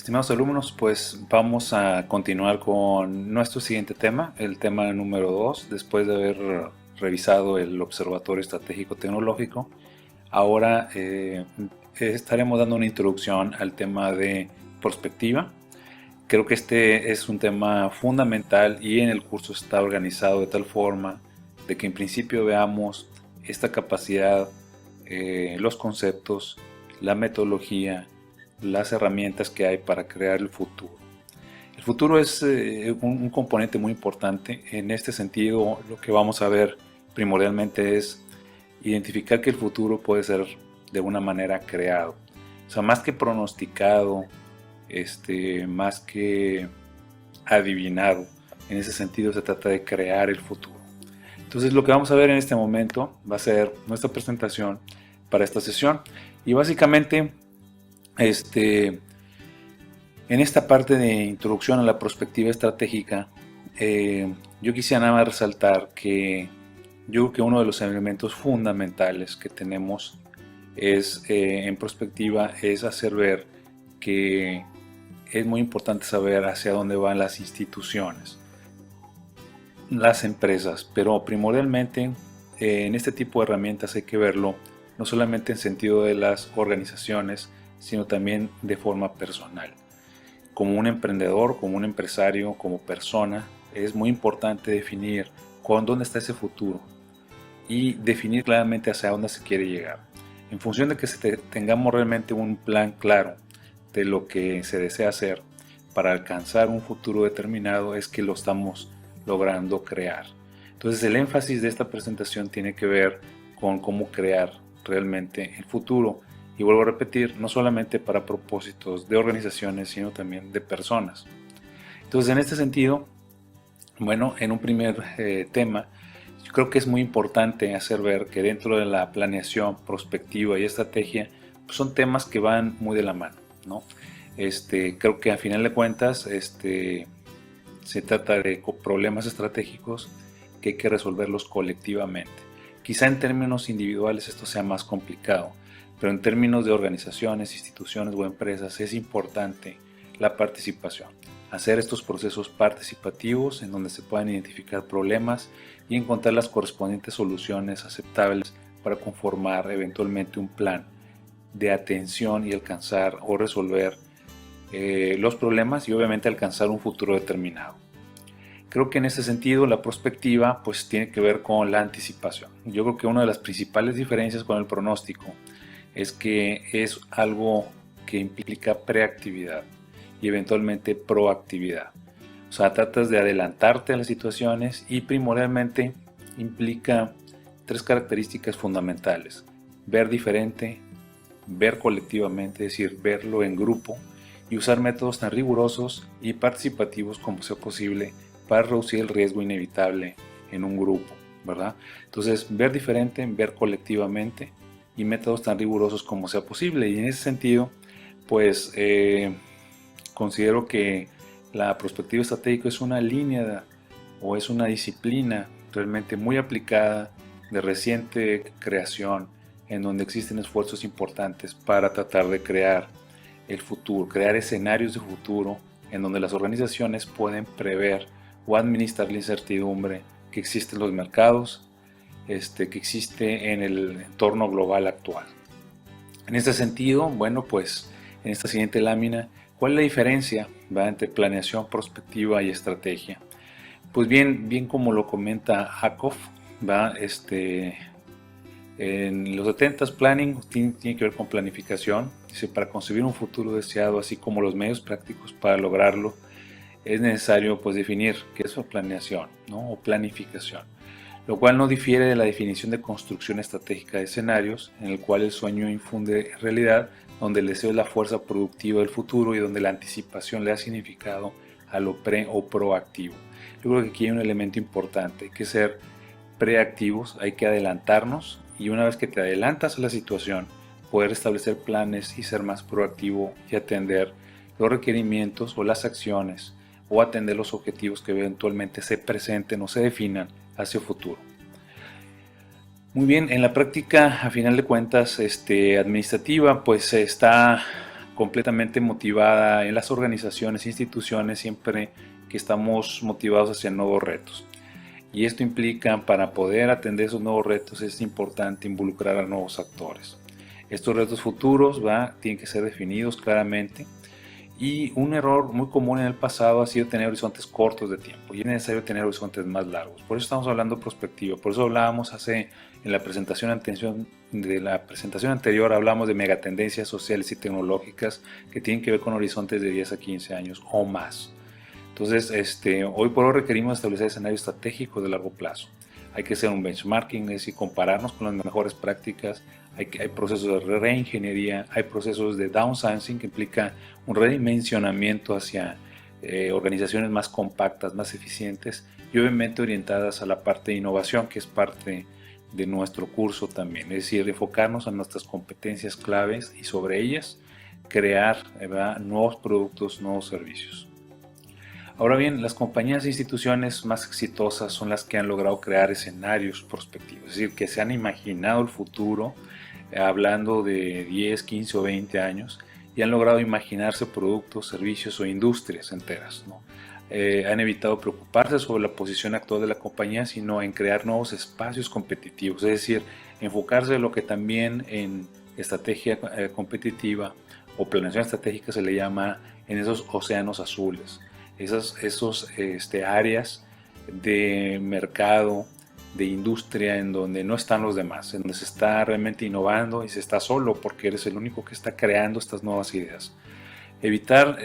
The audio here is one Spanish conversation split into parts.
Estimados alumnos, pues vamos a continuar con nuestro siguiente tema, el tema número 2, después de haber revisado el Observatorio Estratégico Tecnológico. Ahora estaremos dando una introducción al tema de prospectiva. Creo que este es un tema fundamental y en el curso está organizado de tal forma de que en principio veamos esta capacidad, los conceptos, la metodología, las herramientas que hay para crear el futuro. El futuro es un componente muy importante. En este sentido, lo que vamos a ver primordialmente es identificar que el futuro puede ser de una manera creado. O sea, más que pronosticado, más que adivinado. En ese sentido se trata de crear el futuro. Entonces lo que vamos a ver en este momento va a ser nuestra presentación para esta sesión. Y básicamente en esta parte de introducción a la perspectiva estratégica, yo quisiera nada más resaltar que yo creo que uno de los elementos fundamentales que tenemos es, en perspectiva, es hacer ver que es muy importante saber hacia dónde van las instituciones, las empresas, pero primordialmente en este tipo de herramientas hay que verlo no solamente en sentido de las organizaciones, sino también de forma personal. Como un emprendedor, como un empresario, como persona, es muy importante definir dónde está ese futuro y definir claramente hacia dónde se quiere llegar. En función de que tengamos realmente un plan claro de lo que se desea hacer para alcanzar un futuro determinado, es que lo estamos logrando crear. Entonces el énfasis de esta presentación tiene que ver con cómo crear realmente el futuro. Y vuelvo a repetir, no solamente para propósitos de organizaciones, sino también de personas. Entonces, en este sentido, bueno, en un primer tema, yo creo que es muy importante hacer ver que dentro de la planeación, prospectiva y estrategia, pues son temas que van muy de la mano, ¿no? Creo que a final de cuentas, se trata de problemas estratégicos que hay que resolverlos colectivamente. Quizá en términos individuales esto sea más complicado, pero en términos de organizaciones, instituciones o empresas es importante la participación. Hacer estos procesos participativos en donde se puedan identificar problemas y encontrar las correspondientes soluciones aceptables para conformar eventualmente un plan de atención y alcanzar o resolver los problemas y obviamente alcanzar un futuro determinado. Creo que en ese sentido la prospectiva pues tiene que ver con la anticipación. Yo creo que una de las principales diferencias con el pronóstico es que es algo que implica preactividad y eventualmente proactividad. O sea, tratas de adelantarte a las situaciones y primordialmente implica tres características fundamentales: ver diferente, ver colectivamente, es decir, verlo en grupo, y usar métodos tan rigurosos y participativos como sea posible para reducir el riesgo inevitable en un grupo, ¿verdad? Entonces, ver diferente, ver colectivamente y métodos tan rigurosos como sea posible. Y en ese sentido, pues considero que la perspectiva estratégica es una línea o es una disciplina realmente muy aplicada, de reciente creación, en donde existen esfuerzos importantes para tratar de crear el futuro, crear escenarios de futuro en donde las organizaciones pueden prever o administrar la incertidumbre que existe en los mercados, que existe en el entorno global actual. En este sentido, bueno, pues en esta siguiente lámina, ¿cuál es la diferencia entre planeación, prospectiva y estrategia? Pues bien como lo comenta Akov, en los 70 planning tiene que ver con planificación. Dice, para concebir un futuro deseado, así como los medios prácticos para lograrlo, es necesario pues definir qué es planeación, ¿no? O planificación, lo cual no difiere de la definición de construcción estratégica de escenarios, en el cual el sueño infunde realidad, donde el deseo es la fuerza productiva del futuro y donde la anticipación le da significado a lo pre o proactivo. Yo creo que aquí hay un elemento importante: hay que ser preactivos, hay que adelantarnos, y una vez que te adelantas a la situación, poder establecer planes y ser más proactivo y atender los requerimientos o las acciones o atender los objetivos que eventualmente se presenten o se definan hacia el futuro. Muy bien, en la práctica, a final de cuentas, administrativa, pues está completamente motivada en las organizaciones e instituciones siempre que estamos motivados hacia nuevos retos. Y esto implica, para poder atender esos nuevos retos, es importante involucrar a nuevos actores. Estos retos futuros tienen que ser definidos claramente. Y un error muy común en el pasado ha sido tener horizontes cortos de tiempo, y es necesario tener horizontes más largos. Por eso estamos hablando de prospectiva. Por eso hablábamos en la presentación anterior, hablamos de megatendencias sociales y tecnológicas que tienen que ver con horizontes de 10 a 15 años o más. Entonces, hoy por hoy requerimos establecer escenarios estratégicos de largo plazo. Hay que hacer un benchmarking, es decir, compararnos con las mejores prácticas. Hay procesos de reingeniería, hay procesos de downsizing que implica un redimensionamiento hacia organizaciones más compactas, más eficientes y obviamente orientadas a la parte de innovación, que es parte de nuestro curso también. Es decir, enfocarnos en nuestras competencias claves y sobre ellas crear nuevos productos, nuevos servicios. Ahora bien, las compañías e instituciones más exitosas son las que han logrado crear escenarios prospectivos, es decir, que se han imaginado el futuro, hablando de 10, 15 o 20 años, y han logrado imaginarse productos, servicios o industrias enteras, ¿no? Han evitado preocuparse sobre la posición actual de la compañía, sino en crear nuevos espacios competitivos, es decir, enfocarse en lo que también en estrategia competitiva o planeación estratégica se le llama en esos océanos azules. Esas áreas de mercado, de industria en donde no están los demás, en donde se está realmente innovando y se está solo porque eres el único que está creando estas nuevas ideas. Evitar,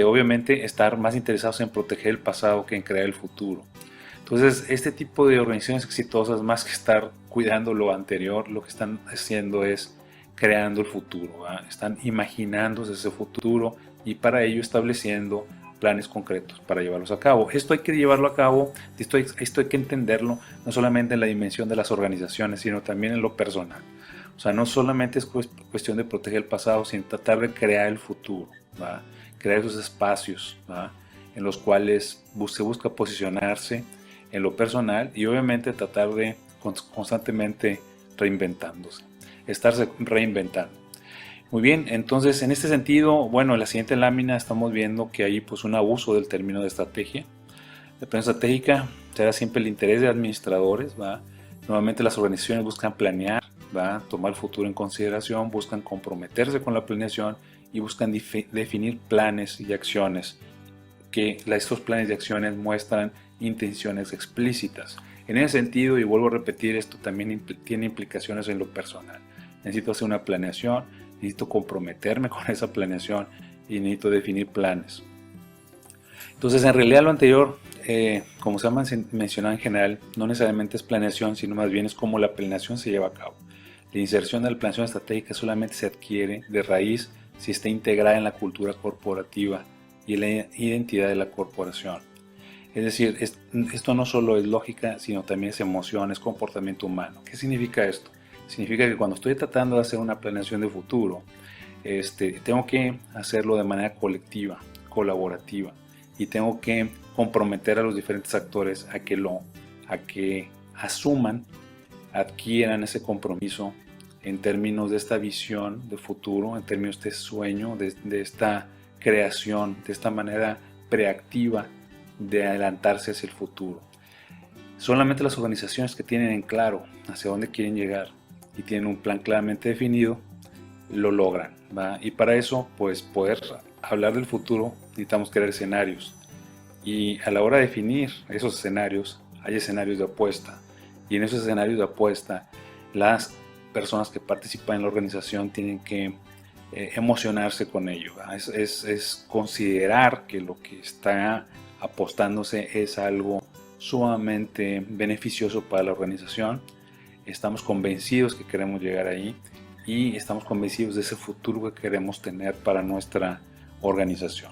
obviamente, estar más interesados en proteger el pasado que en crear el futuro. Entonces, este tipo de organizaciones exitosas, más que estar cuidando lo anterior, lo que están haciendo es creando el futuro, están imaginándose ese futuro y para ello estableciendo planes concretos para llevarlos a cabo. Esto hay que llevarlo a cabo, esto hay que entenderlo no solamente en la dimensión de las organizaciones, sino también en lo personal. O sea, no solamente es cuestión de proteger el pasado, sino tratar de crear el futuro, crear esos espacios en los cuales se busca posicionarse en lo personal y obviamente tratar de constantemente reinventándose, estarse reinventando. Muy bien, entonces en este sentido, bueno, en la siguiente lámina estamos viendo que hay pues un abuso del término de estrategia. La planeación estratégica será siempre el interés de administradores, Normalmente las organizaciones buscan planear, tomar el futuro en consideración, buscan comprometerse con la planeación y buscan definir planes y acciones, que estos planes y acciones muestran intenciones explícitas. En ese sentido, y vuelvo a repetir, esto también tiene implicaciones en lo personal. Necesito hacer una planeación, necesito comprometerme con esa planeación y necesito definir planes. Entonces, en realidad lo anterior, como se ha mencionado en general, no necesariamente es planeación, sino más bien es cómo la planeación se lleva a cabo. La inserción de la planeación estratégica solamente se adquiere de raíz si está integrada en la cultura corporativa y en la identidad de la corporación. Es decir, esto no solo es lógica, sino también es emoción, es comportamiento humano. ¿Qué significa esto? Significa que cuando estoy tratando de hacer una planeación de futuro, tengo que hacerlo de manera colectiva, colaborativa, y tengo que comprometer a los diferentes actores a que asuman, adquieran ese compromiso en términos de esta visión de futuro, en términos de este sueño, de esta creación, de esta manera preactiva de adelantarse hacia el futuro. Solamente las organizaciones que tienen en claro hacia dónde quieren llegar y tienen un plan claramente definido, lo logran, y para eso, pues poder hablar del futuro, necesitamos crear escenarios, y a la hora de definir esos escenarios, hay escenarios de apuesta, y en esos escenarios de apuesta, las personas que participan en la organización tienen que emocionarse con ello, es considerar que lo que está apostándose es algo sumamente beneficioso para la organización. Estamos convencidos que queremos llegar ahí y estamos convencidos de ese futuro que queremos tener para nuestra organización.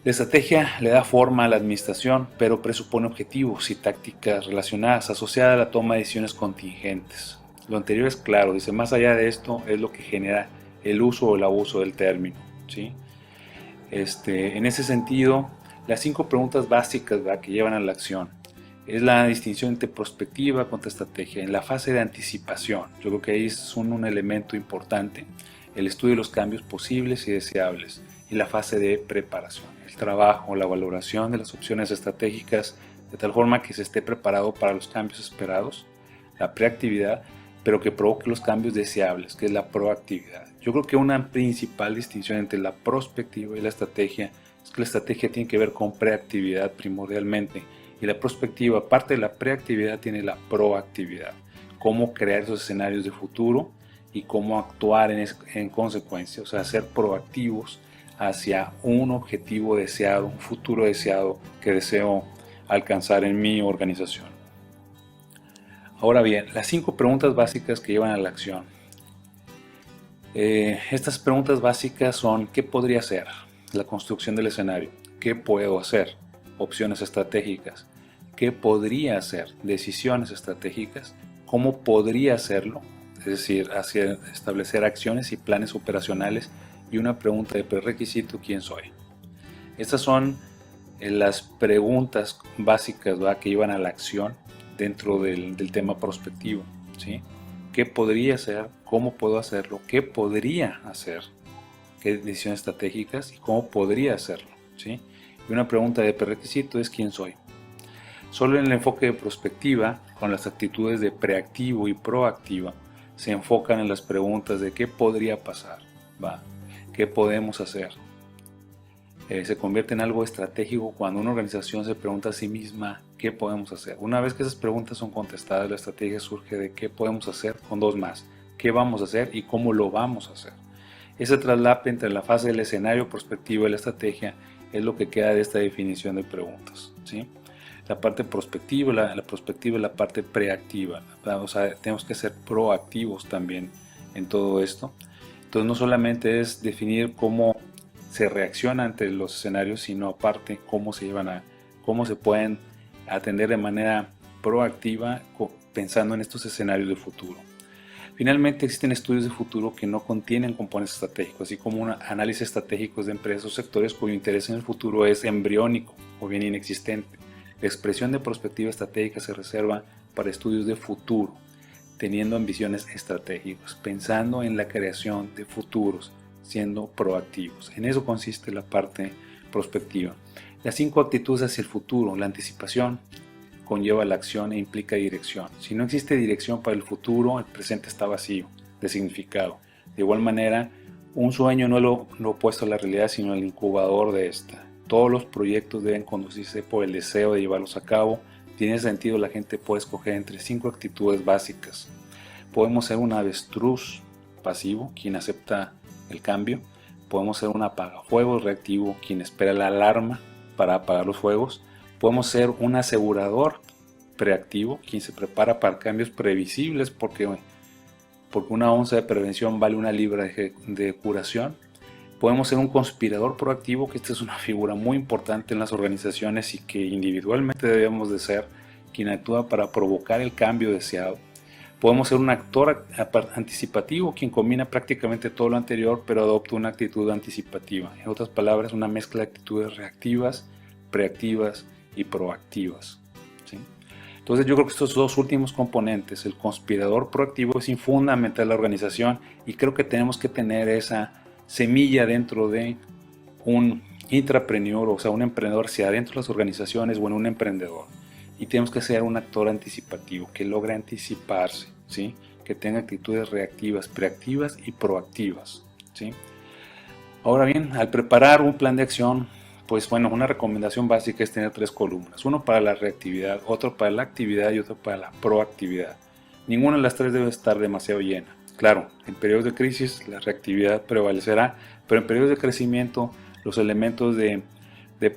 La estrategia le da forma a la administración, pero presupone objetivos y tácticas relacionadas, asociadas a la toma de decisiones contingentes. Lo anterior es claro, dice, más allá de esto es lo que genera el uso o el abuso del término, ¿sí? En ese sentido, las 5 preguntas básicas que llevan a la acción es la distinción entre prospectiva contra estrategia. En la fase de anticipación, yo creo que ahí es un elemento importante. el estudio de los cambios posibles y deseables y la fase de preparación, el trabajo, la valoración de las opciones estratégicas de tal forma que se esté preparado para los cambios esperados, la preactividad, pero que provoque los cambios deseables, que es la proactividad. Yo creo que una principal distinción entre la prospectiva y la estrategia es que la estrategia tiene que ver con preactividad primordialmente y la prospectiva, aparte de la preactividad, tiene la proactividad, cómo crear esos escenarios de futuro y cómo actuar en consecuencia, o sea, ser proactivos hacia un objetivo deseado, un futuro deseado que deseo alcanzar en mi organización. Ahora bien, las 5 preguntas básicas que llevan a la acción. Estas preguntas básicas son: ¿qué podría hacer? La construcción del escenario. ¿Qué puedo hacer? Opciones estratégicas. ¿Qué podría hacer? Decisiones estratégicas. ¿Cómo podría hacerlo? Es decir, establecer acciones y planes operacionales. Y una pregunta de prerequisito: ¿quién soy? Estas son las preguntas básicas, ¿verdad?, que llevan a la acción dentro del tema prospectivo, ¿sí? ¿Qué podría hacer? ¿Cómo puedo hacerlo? ¿Qué podría hacer? ¿Qué decisiones estratégicas? ¿Y cómo podría hacerlo? ¿Sí? Y una pregunta de prerequisito es: ¿quién soy? Solo en el enfoque de prospectiva, con las actitudes de preactivo y proactiva, se enfocan en las preguntas de qué podría pasar, ¿va? ¿Qué podemos hacer? Se convierte en algo estratégico cuando una organización se pregunta a sí misma qué podemos hacer. Una vez que esas preguntas son contestadas, la estrategia surge de qué podemos hacer con 2 más: qué vamos a hacer y cómo lo vamos a hacer. Ese traslape entre la fase del escenario prospectivo y la estrategia es lo que queda de esta definición de preguntas, ¿sí? La parte prospectiva, la prospectiva es la parte preactiva, ¿verdad? O sea, tenemos que ser proactivos también en todo esto. Entonces no solamente es definir cómo se reacciona ante los escenarios, sino aparte cómo se pueden atender de manera proactiva pensando en estos escenarios de futuro. Finalmente, existen estudios de futuro que no contienen componentes estratégicos, así como análisis estratégicos de empresas o sectores cuyo interés en el futuro es embriónico o bien inexistente. La expresión de perspectiva estratégica se reserva para estudios de futuro, teniendo ambiciones estratégicas, pensando en la creación de futuros, siendo proactivos. En eso consiste la parte prospectiva. Las 5 actitudes hacia el futuro: la anticipación conlleva la acción e implica dirección. Si no existe dirección para el futuro, el presente está vacío de significado. De igual manera, un sueño no es lo opuesto a la realidad, sino el incubador de esta. Todos los proyectos deben conducirse por el deseo de llevarlos a cabo. Tiene sentido, la gente puede escoger entre 5 actitudes básicas. Podemos ser un avestruz pasivo, quien acepta el cambio. Podemos ser un apagafuegos reactivo, quien espera la alarma para apagar los fuegos. Podemos ser un asegurador preactivo, quien se prepara para cambios previsibles porque una onza de prevención vale una libra de curación. Podemos ser un conspirador proactivo, que esta es una figura muy importante en las organizaciones y que individualmente debemos de ser, quien actúa para provocar el cambio deseado. Podemos ser un actor anticipativo, quien combina prácticamente todo lo anterior, pero adopta una actitud anticipativa. En otras palabras, una mezcla de actitudes reactivas, preactivas y proactivas, ¿sí? Entonces yo creo que estos 2 últimos componentes, el conspirador proactivo, es fundamental en la organización, y creo que tenemos que tener esa semilla dentro de un intrapreneur, o sea, un emprendedor, sea dentro de las organizaciones o en un emprendedor. Y tenemos que ser un actor anticipativo, que logre anticiparse, ¿sí? Que tenga actitudes reactivas, preactivas y proactivas, ¿sí? Ahora bien, al preparar un plan de acción, pues bueno, una recomendación básica es tener 3 columnas. Uno para la reactividad, otro para la actividad y otro para la proactividad. Ninguna de las 3 debe estar demasiado llena. Claro, en periodos de crisis la reactividad prevalecerá, pero en periodos de crecimiento los elementos de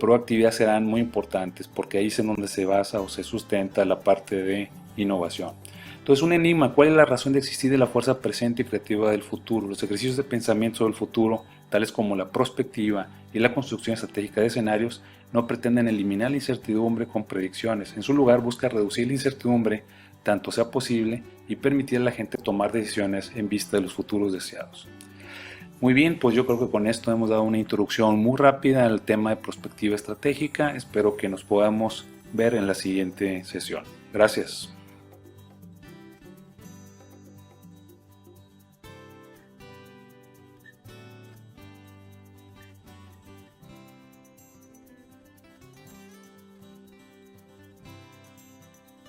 proactividad serán muy importantes, porque ahí es en donde se basa o se sustenta la parte de innovación. Entonces, un enigma: ¿cuál es la razón de existir de la fuerza presente y creativa del futuro? Los ejercicios de pensamiento sobre el futuro, tales como la prospectiva y la construcción estratégica de escenarios, no pretenden eliminar la incertidumbre con predicciones. En su lugar, busca reducir la incertidumbre tanto sea posible y permitir a la gente tomar decisiones en vista de los futuros deseados. Muy bien, pues yo creo que con esto hemos dado una introducción muy rápida al tema de prospectiva estratégica. Espero que nos podamos ver en la siguiente sesión. Gracias.